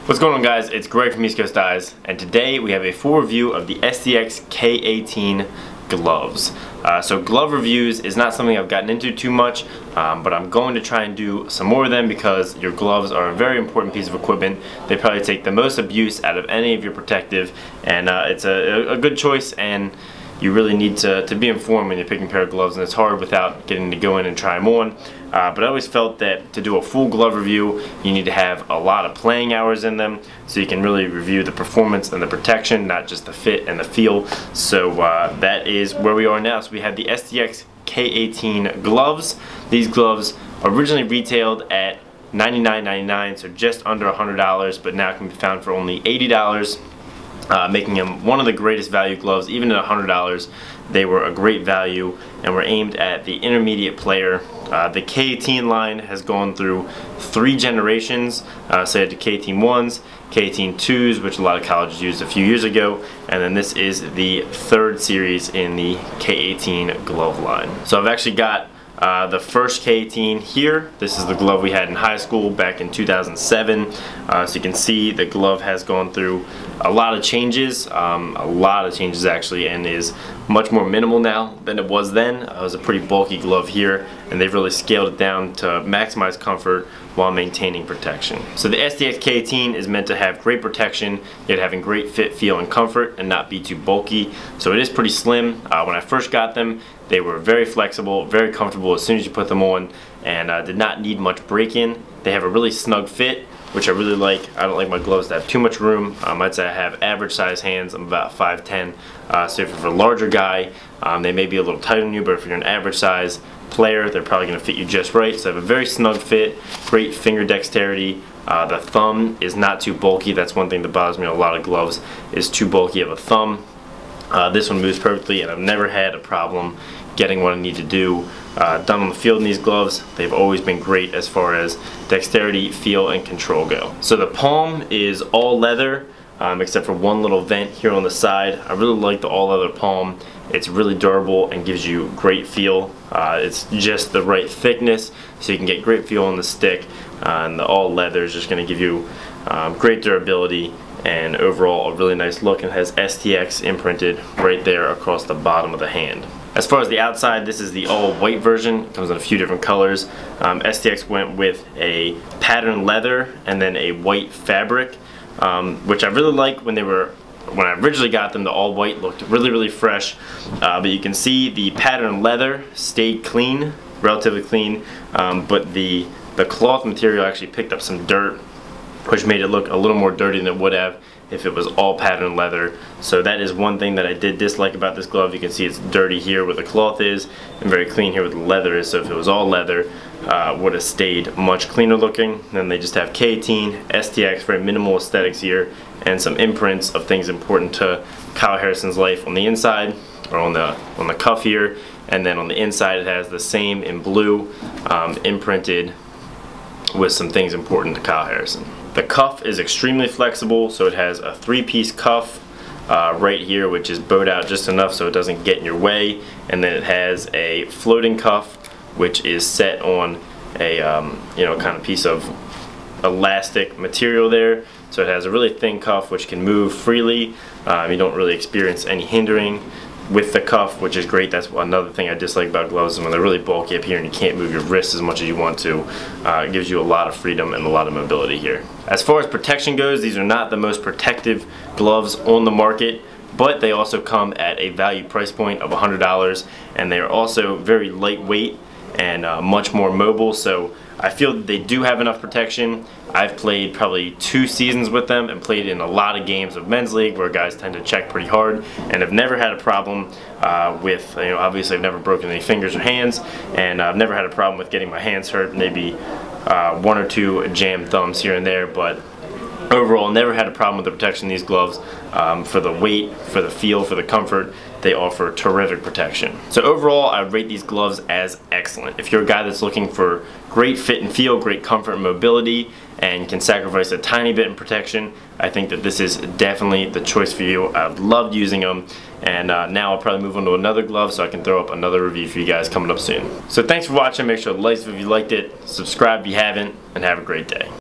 What's going on, guys? It's Greg from East Coast Eyes, and today we have a full review of the STX K18 Gloves. So glove reviews is not something I've gotten into too much, but I'm going to try and do some more of them because your gloves are a very important piece of equipment. They probably take the most abuse out of any of your protective, and it's a good choice, and you really need to be informed when you're picking a pair of gloves, and it's hard without getting to go in and try them on. But I always felt that to do a full glove review, you need to have a lot of playing hours in them so you can really review the performance and the protection, not just the fit and the feel. So that is where we are now. So we have the STX K18 Gloves. These gloves originally retailed at $99.99, so just under $100, but now can be found for only $80. Making them one of the greatest value gloves. Even at $100, they were a great value and were aimed at the intermediate player. The K18 line has gone through 3 generations, so you had the K18 1s, K18 2s, which a lot of colleges used a few years ago, and then this is the 3rd series in the K18 glove line. So I've actually got the first K18 here. This is the glove we had in high school back in 2007. So you can see the glove has gone through a lot of changes, actually, and is much more minimal now than it was then. It was a pretty bulky glove here, and they've really scaled it down to maximize comfort while maintaining protection. So the STX K18 is meant to have great protection, yet having great fit, feel, and comfort, and not be too bulky. So it is pretty slim. When I first got them, they were very flexible, very comfortable as soon as you put them on, and did not need much break-in. They have a really snug fit, which I really like. I don't like my gloves to have too much room. I'd say I have average size hands. I'm about 5'10", so if you're a larger guy, they may be a little tight on you, but if you're an average size player, they're probably going to fit you just right. So they have a very snug fit, great finger dexterity. The thumb is not too bulky. That's one thing that bothers me in a lot of gloves, is too bulky of a thumb. This one moves perfectly, and I've never had a problem getting what I need to do done on the field in these gloves. They've always been great as far as dexterity, feel, and control go. So the palm is all leather, except for one little vent here on the side. I really like the all leather palm. It's really durable and gives you great feel. It's just the right thickness, so you can get great feel on the stick, and the all leather is just going to give you great durability and overall a really nice look, and has STX imprinted right there across the bottom of the hand. As far as the outside, this is the all white version. It comes in a few different colors. STX went with a patterned leather and then a white fabric, which I really like. When I originally got them, the all white looked really fresh, but you can see the patterned leather stayed clean, relatively clean, but the cloth material actually picked up some dirt, which made it look a little more dirty than it would have if it was all patterned leather. So that is one thing that I did dislike about this glove. You can see it's dirty here where the cloth is, and very clean here where the leather is. So if it was all leather, would have stayed much cleaner looking. Then they just have K18, STX, very minimal aesthetics here, and some imprints of things important to Kyle Harrison's life on the inside, or on the cuff here, and then on the inside it has the same in blue, imprinted with some things important to Kyle Harrison. The cuff is extremely flexible, so it has a 3-piece cuff right here, which is bowed out just enough so it doesn't get in your way, and then it has a floating cuff, which is set on a kind of piece of elastic material there. So it has a really thin cuff which can move freely. You don't really experience any hindering with the cuff, which is great. That's another thing I dislike about gloves, is when they're really bulky up here and you can't move your wrists as much as you want to. It gives you a lot of freedom and a lot of mobility here. As far as protection goes, these are not the most protective gloves on the market, but they also come at a value price point of $100, and they are also very lightweight and much more mobile, so I feel that they do have enough protection. I've played probably 2 seasons with them and played in a lot of games of men's league where guys tend to check pretty hard, and have never had a problem with, obviously I've never broken any fingers or hands, and I've never had a problem with getting my hands hurt, maybe 1 or 2 jammed thumbs here and there, but overall never had a problem with the protection of these gloves. For the weight, for the feel, for the comfort, they offer terrific protection. So overall, I rate these gloves as excellent. If you're a guy that's looking for great fit and feel, great comfort and mobility, and can sacrifice a tiny bit in protection, I think that this is definitely the choice for you. I've loved using them, and now I'll probably move on to another glove so I can throw up another review for you guys coming up soon. So thanks for watching. Make sure to like if you liked it, subscribe if you haven't, and have a great day.